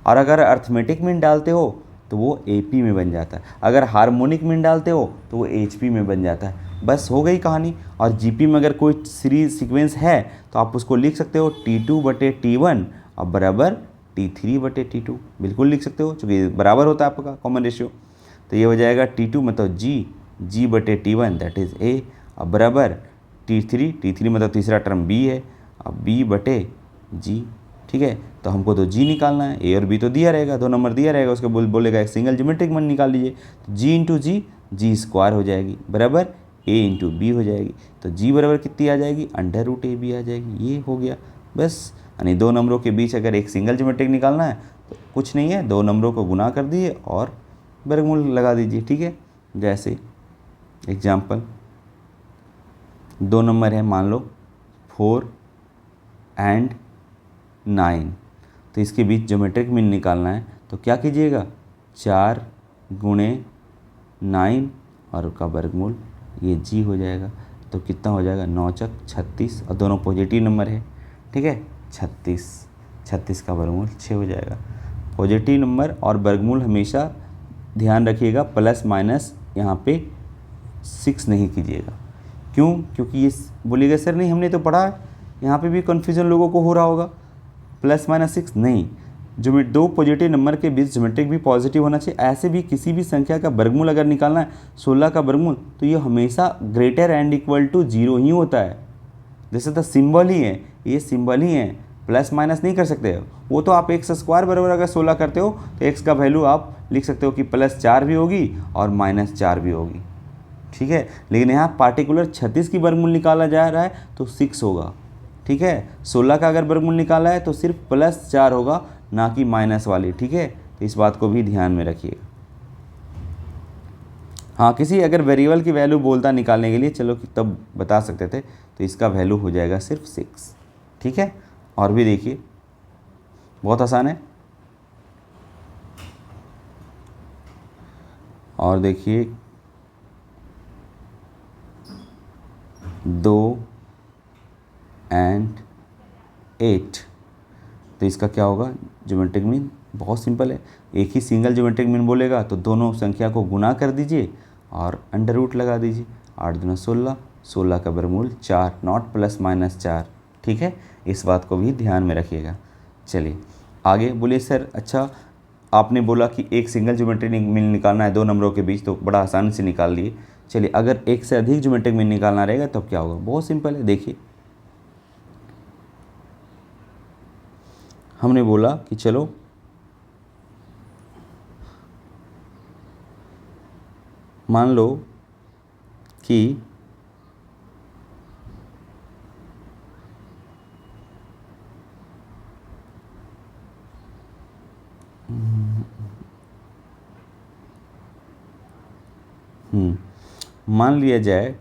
और अगर अर्थमेटिक मीन डालते हो तो वो एपी में बन जाता है, अगर हार्मोनिक मीन डालते हो तो वो एचपी में बन जाता है। बस हो गई कहानी। और जीपी में अगर कोई सीरीज सीक्वेंस है तो आप उसको लिख सकते हो T2/T1 और बराबर T3/T2, बिल्कुल लिख सकते हो, क्योंकि बराबर होता है आपका कॉमन रेशियो। तो ये हो जाएगा T2 मतलब G/T1 दैट इज़ A, और बराबर T3 मतलब तीसरा टर्म B है, अब B/G, ठीक है। तो हमको तो जी निकालना है, ए और बी तो दिया रहेगा, 2 नंबर दिया रहेगा, उसके बोलेगा एक सिंगल ज्योमेट्रिक मीन निकाल लीजिए, तो जी इंटू जी स्क्वायर हो जाएगी बराबर ए इंटू बी हो जाएगी। तो जी बराबर कितनी आ जाएगी, √AB आ जाएगी, ये हो गया बस। यानी 2 नंबरों के बीच अगर एक सिंगल ज्योमेट्रिक निकालना है तो कुछ नहीं है, 2 नंबरों को गुना कर दिए और वर्गमूल लगा दीजिए, ठीक है। जैसे एग्जाम्पल 2 नंबर है, मान लो 4 एंड 9, तो इसके बीच ज्योमेट्रिक मीन निकालना है, तो क्या कीजिएगा 4 × 9 और उसका वर्गमूल, ये जी हो जाएगा। तो कितना हो जाएगा 9 × 36, और दोनों पॉजिटिव नंबर है, ठीक है। 36 का वर्गमूल 6 हो जाएगा। पॉजिटिव नंबर और वर्गमूल हमेशा ध्यान रखिएगा, प्लस माइनस यहाँ पे 6 नहीं कीजिएगा। क्यों, क्योंकि ये बोलिएगा सर नहीं हमने तो पढ़ा है, यहाँ पे भी कन्फ्यूजन लोगों को हो रहा होगा, +-6 नहीं, जो 2 पॉजिटिव नंबर के बीच ज्योमेट्रिक भी पॉजिटिव होना चाहिए। ऐसे भी किसी भी संख्या का वर्गमूल अगर निकालना है 16 का वर्गमूल, तो ये हमेशा ग्रेटर एंड इक्वल टू 0 ही होता है। जैसे तो सिंबल ही है, ये सिंबल ही है, प्लस माइनस नहीं कर सकते। वो तो आप x² बराबर अगर 16 करते हो तो x का वैल्यू आप लिख सकते हो कि +4 भी होगी और -4 भी होगी, ठीक है। लेकिन यहाँ पार्टिकुलर 36 की वर्गमूल निकाला जा रहा है तो 6 होगा, ठीक है। 16 का अगर वर्गमूल निकाला है तो सिर्फ +4 होगा, ना कि माइनस वाली, ठीक है। तो इस बात को भी ध्यान में रखिएगा। हाँ, किसी अगर वेरिएबल की वैल्यू बोलता निकालने के लिए चलो कि तब बता सकते थे, तो इसका वैल्यू हो जाएगा सिर्फ 6, ठीक है। और भी देखिए, बहुत आसान है। और देखिए 2 and 8, तो इसका क्या होगा ज्योमेट्रिक मीन। बहुत सिंपल है, एक ही सिंगल ज्योमेट्रिक मीन बोलेगा तो दोनों संख्या को गुना कर दीजिए और अंडर रूट लगा दीजिए। 8 दूना 16, 16 का वर्गमूल 4, नॉट प्लस माइनस 4, ठीक है। इस बात को भी ध्यान में रखिएगा। चलिए आगे बोलिए सर। अच्छा, आपने बोला कि एक सिंगल ज्योमेट्रिक मीन निकालना है 2 नंबरों के बीच, तो बड़ा आसानी से निकाल लिए। चलिए अगर एक से अधिक ज्योमेट्रिक मीन निकालना रहेगा तब क्या होगा। बहुत सिंपल है, देखिए हमने बोला कि चलो मान लो कि मान लिया जाए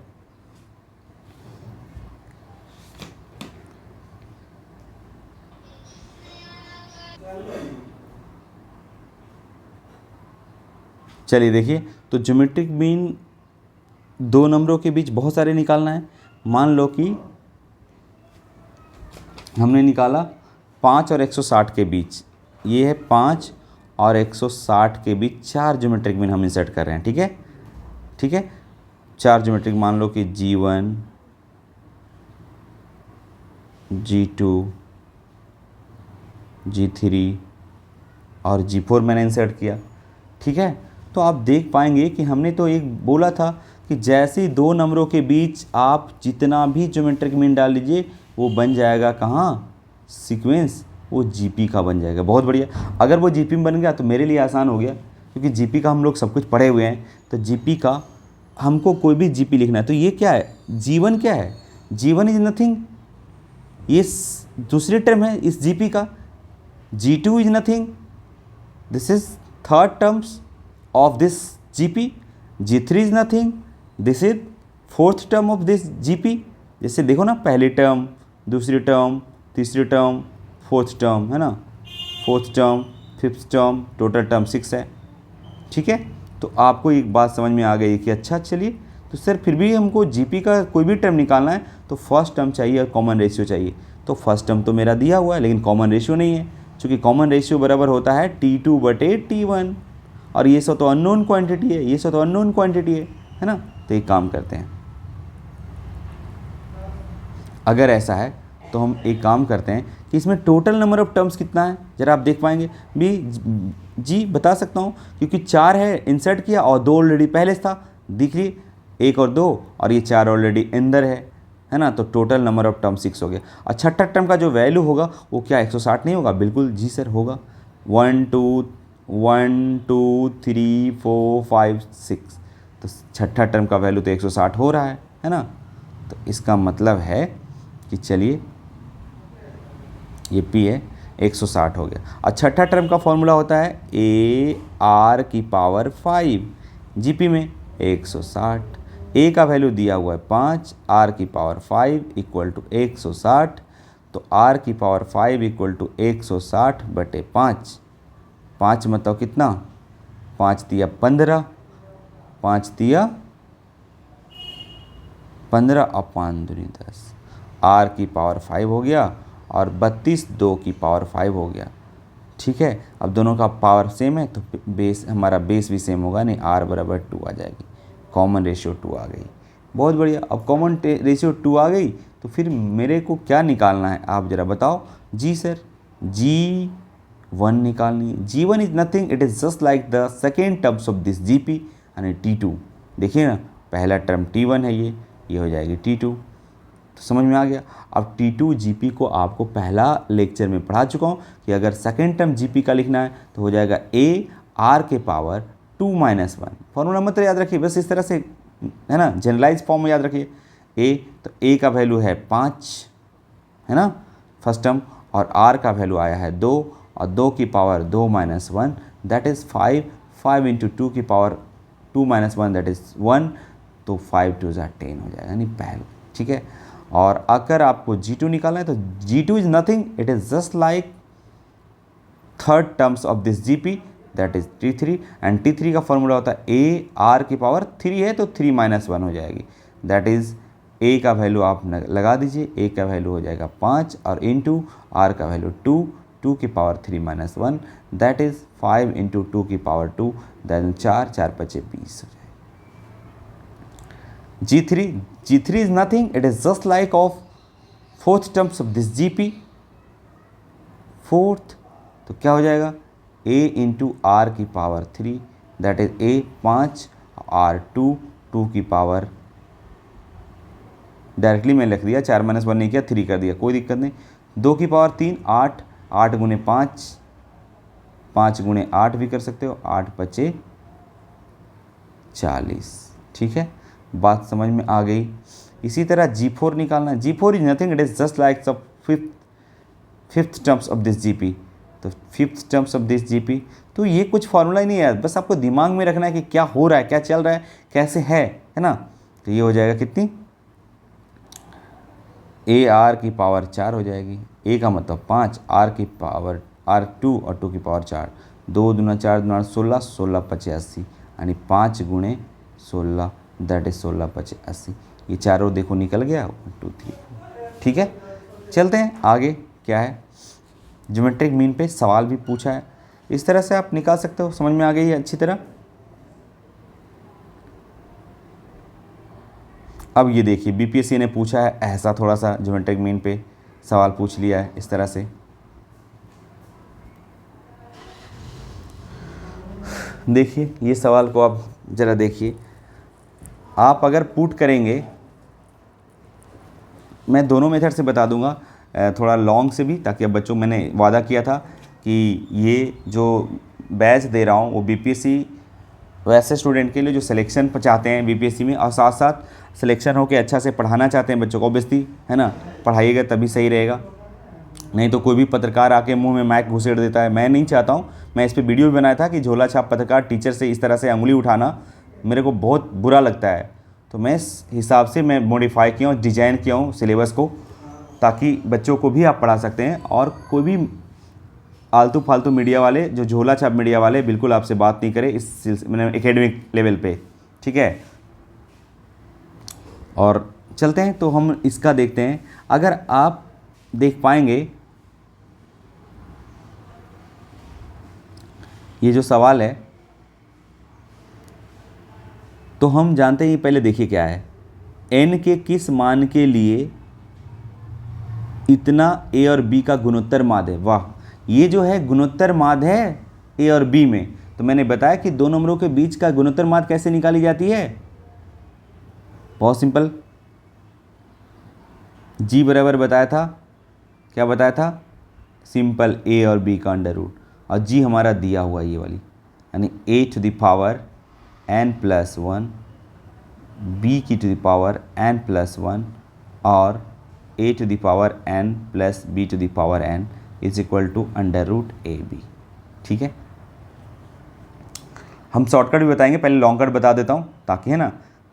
चलिए देखिए, तो ज्योमेट्रिक मीन 2 नंबरों के बीच बहुत सारे निकालना है। मान लो कि हमने निकाला 5 और 160 के बीच, ये है 5 और 160 के बीच 4 ज्योमेट्रिक मीन हम इंसर्ट कर रहे हैं, ठीक है। ठीक है, 4 ज्योमेट्रिक, मान लो कि G1, G2, G3 और G4 मैंने इंसर्ट किया, ठीक है। तो आप देख पाएंगे कि हमने तो एक बोला था कि जैसे 2 नंबरों के बीच आप जितना भी ज्योमेट्रिक मीन डाल लीजिए वो बन जाएगा कहाँ, सीक्वेंस, वो जीपी का बन जाएगा। बहुत बढ़िया। अगर वो जीपी में बन गया तो मेरे लिए आसान हो गया, क्योंकि जीपी का हम लोग सब कुछ पढ़े हुए हैं। तो जीपी का हमको कोई भी जीपी लिखना है, तो ये क्या है, G1 क्या है, G1 इज नथिंग, ये दूसरी टर्म है इस जीपी का। G2 is nothing, this is third terms of this GP, G3 is nothing, this is fourth term of this GP। जैसे देखो ना, पहली टर्म, दूसरी टर्म, तीसरी टर्म, फोर्थ टर्म, है ना, fourth term, fifth term, total term 6 है, ठीक है। तो आपको एक बात समझ में आ गई कि अच्छा चलिए, तो सर फिर भी हमको GP का कोई भी टर्म निकालना है तो फर्स्ट टर्म चाहिए और कॉमन रेशियो चाहिए। तो फर्स्ट टर्म तो मेरा दिया हुआ है, लेकिन कॉमन रेशियो नहीं है, क्योंकि कॉमन रेशियो बराबर होता है T2/T1, और ये सब तो अननोन क्वांटिटी है, ये सब तो अननोन क्वांटिटी है ना। तो एक काम करते हैं, अगर ऐसा है तो हम एक काम करते हैं कि इसमें टोटल नंबर ऑफ टर्म्स कितना है, ज़रा आप देख पाएंगे भी। जी बता सकता हूँ, क्योंकि 4 है इंसर्ट किया और 2 ऑलरेडी पहले से था, दिख रही 1 और 2, और ये 4 ऑलरेडी अंदर है ना। तो टोटल नंबर ऑफ टर्म 6 हो गया। और छठा टर्म का जो वैल्यू होगा वो क्या 160 नहीं होगा, बिल्कुल जी सर होगा। 1 2 3 4 5 6, तो छठा टर्म का वैल्यू तो 160 हो रहा है ना। तो इसका मतलब है कि चलिए ये P है, 160 हो गया। और छठा टर्म का फॉर्मूला होता है AR⁵ GP में 160, A का वैल्यू दिया हुआ है 5, R⁵ इक्वल टू 160, तो R⁵ इक्वल टू 160/5। 5 मतलब कितना, 5 तिया 15, 5 तिया 15 और 5 दूनी 10, R⁵ हो गया, और 32 2 की पावर 5 हो गया, ठीक है। अब दोनों का पावर सेम है तो बेस, हमारा बेस भी सेम होगा, नहीं R = 2 आ जाएगी, कॉमन रेशियो 2 आ गई। बहुत बढ़िया। अब कॉमन रेशियो 2 आ गई तो फिर मेरे को क्या निकालना है, आप ज़रा बताओ। जी सर, G1 निकालनी है। G1 is nothing, it is just like the second terms of this GP यानी T2। देखिए ना, पहला टर्म T1 है, ये हो जाएगी T2। तो समझ में आ गया। अब T2 GP को आपको पहला लेक्चर में पढ़ा चुका हूँ कि अगर सेकेंड टर्म GP का लिखना है तो हो जाएगा AR⁴ फॉर्मूला मत याद रखिए, बस इस तरह से, है ना, जनरलाइज फॉर्म में याद रखिए। तो A का वैल्यू है 5, है ना, फर्स्ट टर्म, और R का वैल्यू आया है 2, और 2 की power 2 minus 1 that is 5, 5 into 2 की पावर 2 माइनस 1 दैट इज़ 1, तो 5 2 ज़ा 10 हो जाएगा, यानी पहले, ठीक है। और अगर आपको G2 निकालना है तो G2 is nothing, it is just like third terms of this Gp that is T3, and T3 का फॉर्मूला होता है A R की पावर 3 है तो 3 माइनस 1 हो जाएगी, दैट इज़ A का वैल्यू आप लगा दीजिए, A का वैल्यू हो जाएगा 5 और इंटू R का वैल्यू 2, 2 की power 3 minus 1 that is 5 into 2 की पावर 2 दैट 4, 4 5 20 हो जाएगा। G3 is nothing, it is just like of fourth terms of this Gp, fourth, तो क्या हो जाएगा A इंटू आर की power 3 that is A 5 R 2, 2 की पावर डायरेक्टली मैं लिख दिया, 4 माइनस 1 नहीं किया, 3 कर दिया, कोई दिक्कत नहीं। 2 की पावर 3 8, 8 गुणे 5, 5 गुणे 8 भी कर सकते हो, 8 5 40, ठीक है, बात समझ में आ गई। इसी तरह G4 निकालना है, G4 is nothing, it is just like सब fifth terms of this Gp, तो fifth terms of this Gp, तो ये कुछ फॉर्मूला ही नहीं है, बस आपको दिमाग में रखना है कि क्या हो रहा है, क्या चल रहा है, कैसे है ना। तो ये हो जाएगा कितनी, A R की पावर 4 हो जाएगी, A का मतलब 5, R की पावर R 2 और 2 की पावर 4, 2 दूना 4 दूना 16, 16 5 80, यानी 5 गुणे 16 दैट इज 16 5 80, ये चारों देखो निकल गया, 1 2 3 4, ठीक है। चलते हैं आगे, क्या है ज्योमेट्रिक मीन पे सवाल भी पूछा है, इस तरह से आप निकाल सकते हो, समझ में आ गई है अच्छी तरह। अब ये देखिए बीपीएससी ने पूछा है ऐसा, थोड़ा सा ज्योमेट्रिक मीन पे सवाल पूछ लिया है इस तरह से। देखिए ये सवाल को आप ज़रा देखिए, आप अगर पुट करेंगे, मैं दोनों मेथड से बता दूंगा, थोड़ा लॉन्ग से भी, ताकि अब बच्चों, मैंने वादा किया था कि ये जो बैच दे रहा हूँ वो बीपीएससी वैसे स्टूडेंट के लिए जो सिलेक्शन चाहते हैं बीपीएससी में, और साथ साथ सिलेक्शन हो के अच्छा से पढ़ाना चाहते हैं बच्चों को, ऑब्वियसली है ना, पढ़ाइएगा तभी सही रहेगा, नहीं तो कोई भी पत्रकार आके मुंह में माइक घुसेड़ देता है, मैं नहीं चाहता हूँ। मैं इस पर वीडियो भी बनाया था कि झोला छाप पत्रकार टीचर से इस तरह से अंगुली उठाना मेरे को बहुत बुरा लगता है, तो मैं इस हिसाब से मैं मॉडिफाई किया हूँ, डिज़ाइन किया हूँ सिलेबस को, ताकि बच्चों को भी आप पढ़ा सकते हैं, और कोई भी आलतू फालतू मीडिया वाले, जो झोला छाप मीडिया वाले, बिल्कुल आपसे बात नहीं करें इस मैंने एकेडमिक लेवल पे, ठीक है। और चलते हैं, तो हम इसका देखते हैं, अगर आप देख पाएंगे ये जो सवाल है, तो हम जानते हैं, पहले देखिए क्या है, n के किस मान के लिए इतना a और b का गुणोत्तर माध्य है। वाह, ये जो है गुणोत्तर माध्य है a और b में, तो मैंने बताया कि दो नंबरों के बीच का गुणोत्तर माध्य कैसे निकाली जाती है, बहुत सिंपल, g बराबर बताया था, क्या बताया था, सिंपल a और b का अंडर रूट, और g हमारा दिया हुआ ये वाली, यानी a to the power n plus 1, b की to the power n plus 1, और a to the power n plus b to the power n is equal to under root a b, ठीक है। हम शॉर्टकट भी बताएंगे, पहले लॉन्ग कट बता देता हूँ, ताकि है ना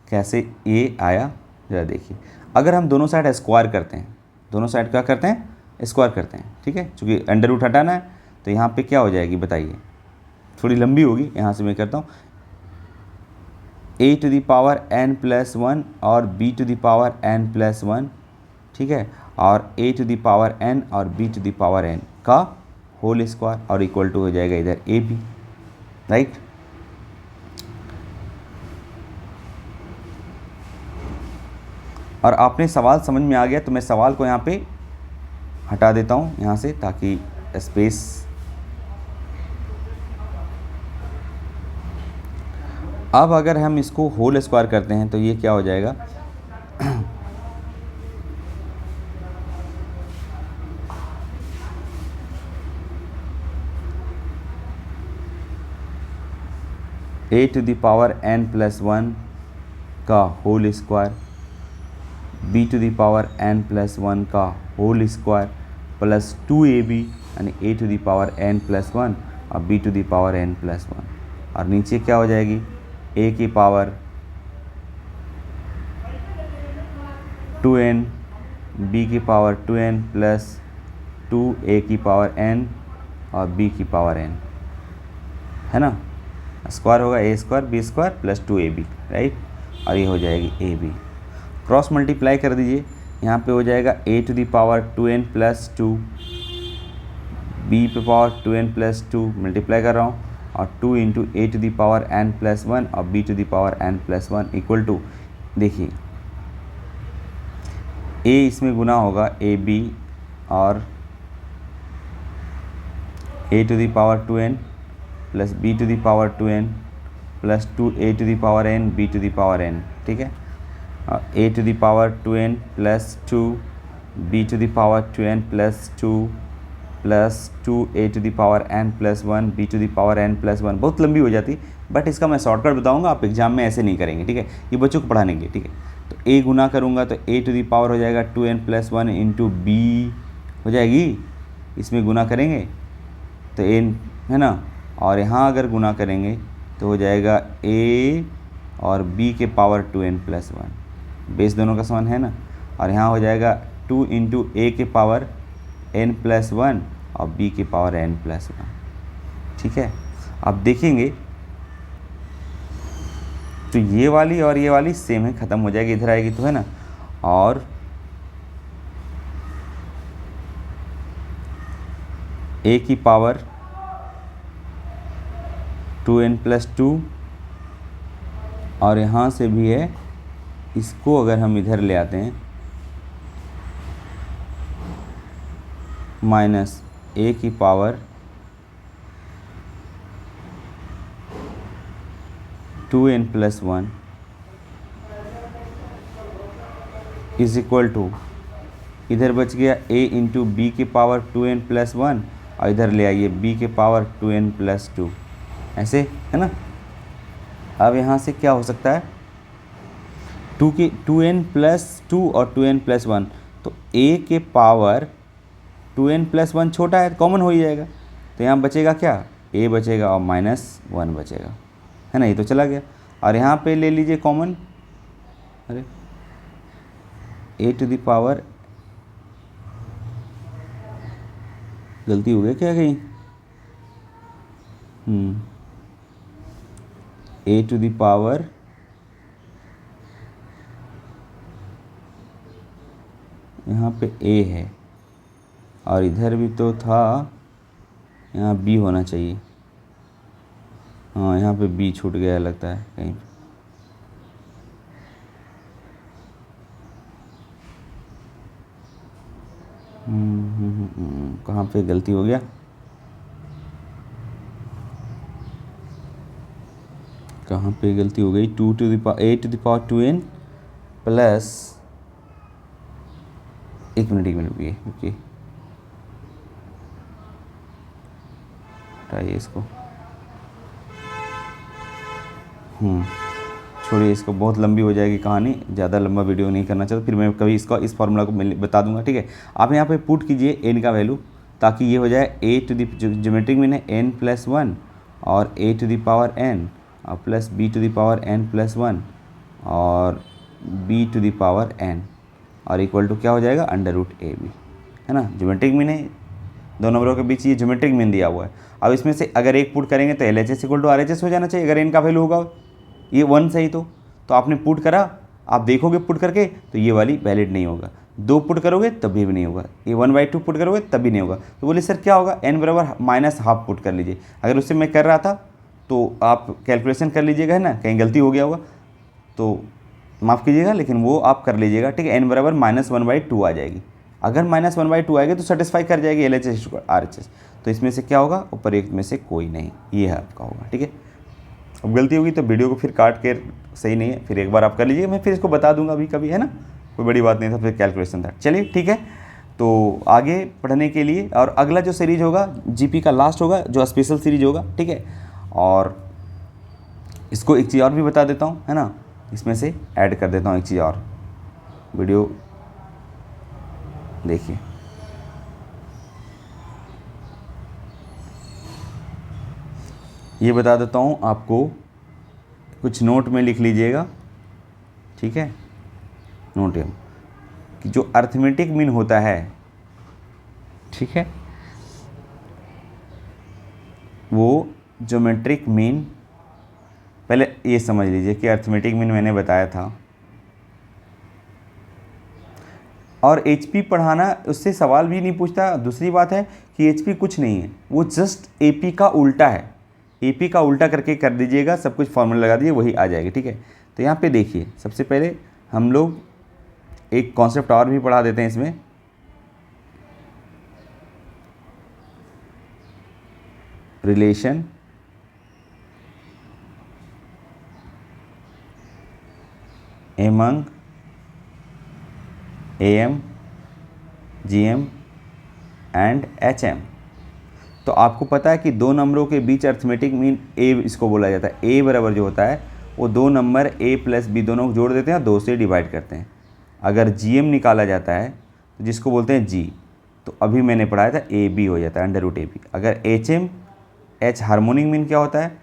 कैसे ये आया, जरा देखिए। अगर हम दोनों साइड स्क्वायर करते हैं, दोनों साइड क्या करते हैं, स्क्वायर करते हैं, ठीक है, चूँकि अंडर रूट हटाना है, तो यहाँ पे क्या हो जाएगी बताइए, थोड़ी लंबी होगी, यहाँ से मैं करता हूँ, a to the power n plus 1 और b to the power n plus 1, ठीक है, और a to the power n और b to the power n का होल स्क्वायर, और इक्वल टू हो जाएगा इधर ए बी, राइट। और आपने सवाल समझ में आ गया, तो मैं सवाल को यहाँ पे हटा देता हूँ यहाँ से, ताकि स्पेस, अब अगर हम इसको होल स्क्वायर करते हैं तो ये क्या हो जाएगा, a to the power n plus 1 का whole square, b to the power n plus 1 का होल स्क्वायर, प्लस 2ab यानी a to the power n plus 1 और b to the power n plus 1, और नीचे क्या हो जाएगी a की पावर 2n, b की पावर 2n प्लस 2a की पावर n और b की पावर n, है ना। स्क्वायर होगा a square b square plus 2ab, right, और ये हो जाएगी ab। क्रॉस मल्टीप्लाई कर दीजिए, यहाँ पे हो जाएगा a to the power 2n plus 2, b पे पावर 2n प्लस 2 मल्टीप्लाई कर रहा हूँ, और 2 into a to the power n plus 1 और b to the power n plus 1 equal to, देखिए a इसमें गुना होगा ab और a to the power 2n plus b to the power 2n plus 2a to the power n b to the power n, ठीक है, a to the power 2n plus 2 b to the power 2n plus 2 plus 2a to the power n plus 1 b to the power n plus 1। बहुत लंबी हो जाती, बट इसका मैं शॉर्टकट बताऊंगा, आप एग्जाम में ऐसे नहीं करेंगे, ठीक है, ये बच्चों को पढ़ाने के लिए, ठीक है। तो a गुना करूँगा तो a टू दी पावर हो जाएगा 2n प्लस 1 इंटू b हो जाएगी, इसमें गुना करेंगे तो n, है ना, और यहाँ अगर गुना करेंगे तो हो जाएगा a और b के पावर 2n प्लस 1, बेस दोनों का समान है ना, और यहाँ हो जाएगा 2 इंटू a के पावर n प्लस 1 और b के पावर n प्लस 1, ठीक है। अब देखेंगे तो ये वाली और ये वाली सेम है, ख़त्म हो जाएगी, इधर आएगी तो, है ना, और a की पावर 2n प्लस 2 और यहाँ से भी है, इसको अगर हम इधर ले आते हैं माइनस a की power 2n plus 1 is equal to, इधर बच गया a इंटू बी के पावर 2n प्लस 1 और इधर ले आइए b के पावर 2n प्लस 2, ऐसे, है ना। अब यहाँ से क्या हो सकता है, 2n प्लस 2 और 2n प्लस 1, तो a के पावर 2n प्लस 1 छोटा है, कॉमन हो ही जाएगा, तो यहाँ बचेगा क्या, a बचेगा और -1 बचेगा, है ना, ये तो चला गया। और यहाँ पे ले लीजिए कॉमन, अरे a टू द पावर, गलती हो गई क्या कहीं, a टू द पावर यहाँ पे a है और इधर भी तो था, यहाँ b होना चाहिए, हाँ यहाँ पे b छूट गया लगता है कहीं पे। कहाँ पे गलती हो गया, कहाँ पे गलती हो गई, 2 to the power a to the power 2n plus, एक मिनट ये ओके, हटाइए इसको, छोड़िए इसको, बहुत लंबी हो जाएगी कहानी, ज़्यादा लंबा वीडियो नहीं करना चाहता, फिर मैं कभी इसका इस फार्मूला को बता दूंगा, ठीक है। आप यहाँ पे पुट कीजिए n का वैल्यू, ताकि ये हो जाए a to the geometric mean है n प्लस 1 और a to the power n और plus b to the power n plus 1 और b to the power n और इक्वल टू क्या हो जाएगा, √ab, है ना। ज्योमेट्रिक मीन है, दो नंबरों के बीच ये ज्योमेट्रिक मीन दिया हुआ है। अब इसमें से अगर एक पुट करेंगे तो LHS इक्वल टू RHS हो जाना चाहिए, अगर n का वैल्यू होगा ये 1 सही तो आपने पुट करा, आप देखोगे पुट करके तो ये वाली वैलिड नहीं होगा, 2 पुट करोगे तभी भी नहीं होगा, ये 1/2 पुट करोगे तभी नहीं होगा। तो बोले सर क्या होगा, n बराबर -½ पुट कर लीजिए। अगर उससे मैं कर रहा था तो आप कैलकुलेशन कर लीजिएगा, है ना, कहीं गलती हो गया होगा तो माफ़ कीजिएगा, लेकिन वो आप कर लीजिएगा, ठीक है। n बराबर -1/2 आ जाएगी, अगर -1/2 आएगी तो सेटिस्फाई कर जाएगी LHS RHS, तो इसमें से क्या होगा, ऊपर एक में से कोई नहीं, ये है आपका होगा, ठीक है। अब गलती होगी तो वीडियो को फिर काट के, सही नहीं है, फिर एक बार आप कर लीजिएगा, मैं फिर इसको बता दूंगा अभी कभी, है ना, कोई बड़ी बात नहीं था, फिर कैलकुलेशन था। चलिए ठीक है, तो आगे पढ़ने के लिए, और अगला जो सीरीज होगा जीपी का लास्ट होगा, जो स्पेशल सीरीज होगा, ठीक है। और इसको एक चीज़ और भी बता देता हूँ, है ना, इसमें से ऐड कर देता हूँ एक चीज़ और, वीडियो देखिए, ये बता देता हूँ आपको, कुछ नोट में लिख लीजिएगा, ठीक है। नोट में कि जो अर्थमेटिक मीन होता है, ठीक है, वो ज्योमेट्रिक मीन, पहले ये समझ लीजिए कि अर्थमेटिक मीन मैंने बताया था। और एचपी पढ़ाना उससे सवाल भी नहीं पूछता। दूसरी बात है कि एचपी कुछ नहीं है, वो जस्ट एपी का उल्टा है। एपी का उल्टा करके कर दीजिएगा, सब कुछ फॉर्मूला लगा दीजिए, वही आ जाएगी, ठीक है। तो यहाँ पे देखिए, सबसे पहले हम लोग एक कॉन्सेप्ट और भी पढ़ा देते हैं इसमें। Relation among M, GM and HM. तो आपको पता है कि दो नंबरों के बीच अर्थमेटिक मीन ए इसको बोला जाता है। ए बराबर जो होता है वो दो नंबर ए प्लस बी दोनों को जोड़ देते हैं और 2 से डिवाइड करते हैं। अगर जीएम निकाला जाता है तो जिसको बोलते हैं जी, तो अभी मैंने पढ़ाया था ए बी हो जाता है, अंडर रूट ए बी। अगर एचएम, एच हार्मोनिक मीन क्या होता है,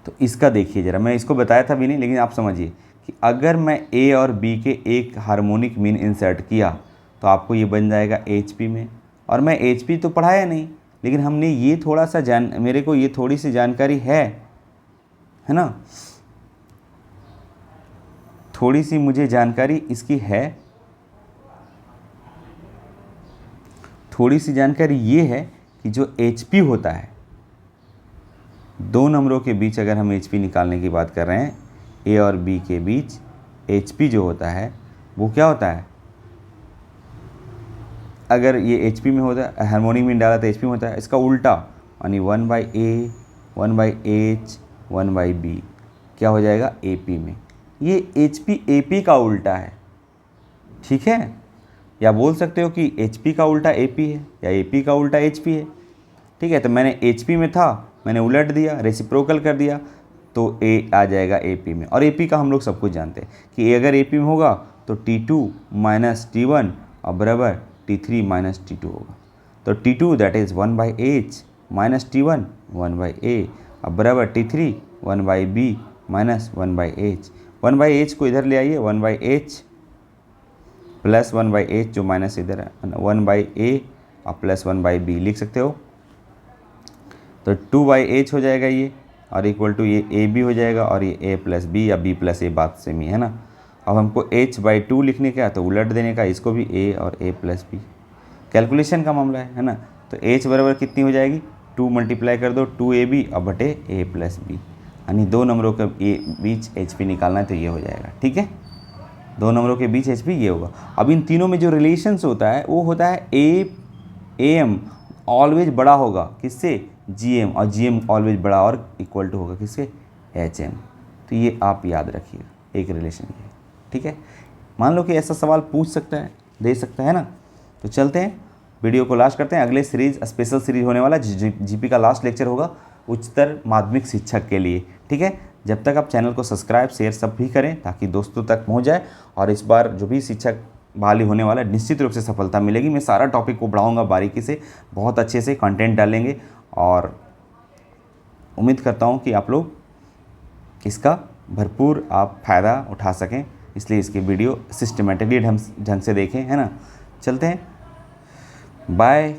तो इसका देखिए ज़रा, मैं इसको बताया था भी नहीं, लेकिन आप समझिए कि अगर मैं ए और बी के एक हार्मोनिक मीन इंसर्ट किया तो आपको ये बन जाएगा एच पी में। और मैं एच पी तो पढ़ाया नहीं, लेकिन हमने ये थोड़ा सा मेरे को ये थोड़ी सी जानकारी है ना, थोड़ी सी मुझे जानकारी इसकी है। थोड़ी सी जानकारी ये है कि जो एच पी होता है, दो नंबरों के बीच अगर हम एच पी निकालने की बात कर रहे हैं, ए और बी के बीच एच पी जो होता है वो क्या होता है, अगर ये एच पी में होता है, हार्मोनिक मीन डाला तो एच पी में होता है, इसका उल्टा यानी 1/a 1/h 1/b क्या हो जाएगा, ए पी में। ये एच पी ए पी का उल्टा है, ठीक है। या बोल सकते हो कि एच पी का उल्टा ए पी है या ए पी का उल्टा एच पी है, ठीक है। तो मैंने एच पी में था, मैंने उलट दिया, रेसिप्रोकल कर दिया, तो ए आ जाएगा ए पी में। और ए पी का हम लोग सब कुछ जानते हैं कि ए अगर ए पी में होगा तो T2 माइनस T1 और बराबर T3 माइनस T2 होगा। तो T2 that is 1/h minus T1 1/a और बराबर T3 1/b minus 1/h। 1/h को इधर ले आइए, 1/h प्लस 1/h जो माइनस इधर है, 1/a और प्लस 1/b लिख सकते हो। तो 2/h हो जाएगा ये, और इक्वल टू ये ए बी हो जाएगा, और ये ए प्लस बी या बी प्लस ए बात सेम ही है ना। अब हमको h/2 लिखने का, तो उलट देने का, इसको भी a और a प्लस बी, कैलकुलेशन का मामला है ना। तो h बराबर कितनी हो जाएगी, 2 मल्टीप्लाई कर दो 2ab और बटे a प्लस बी, यानी दो नंबरों के बीच एच पी निकालना है तो ये हो जाएगा, ठीक है। दो नंबरों के बीच एच पी ये होगा। अब इन तीनों में जो रिलेशंस होता है वो होता है ए एम ऑलवेज बड़ा होगा किससे, जी एम, और जी एम ऑलवेज बड़ा और इक्वल टू होगा किसके, एच एम। तो ये आप याद रखिएगा, एक रिलेशन ये, ठीक है। मान लो कि ऐसा सवाल पूछ सकता है, दे सकता है ना। तो चलते हैं, वीडियो को लास्ट करते हैं। अगले सीरीज स्पेशल सीरीज होने वाला जीपी का लास्ट लेक्चर होगा उच्चतर माध्यमिक शिक्षक के लिए, ठीक है। जब तक आप चैनल को सब्सक्राइब शेयर सब भी करें ताकि दोस्तों तक पहुंच जाए। और इस बार जो भी शिक्षक बहाली होने वाला है निश्चित रूप से सफलता मिलेगी। मैं सारा टॉपिक को पढ़ाऊँगा बारीकी से, बहुत अच्छे से कंटेंट डालेंगे, और उम्मीद करता हूँ कि आप लोग इसका भरपूर आप फ़ायदा उठा सकें, इसलिए इसके वीडियो सिस्टमेटिकली ढंग से देखें, है ना। चलते हैं, बाय।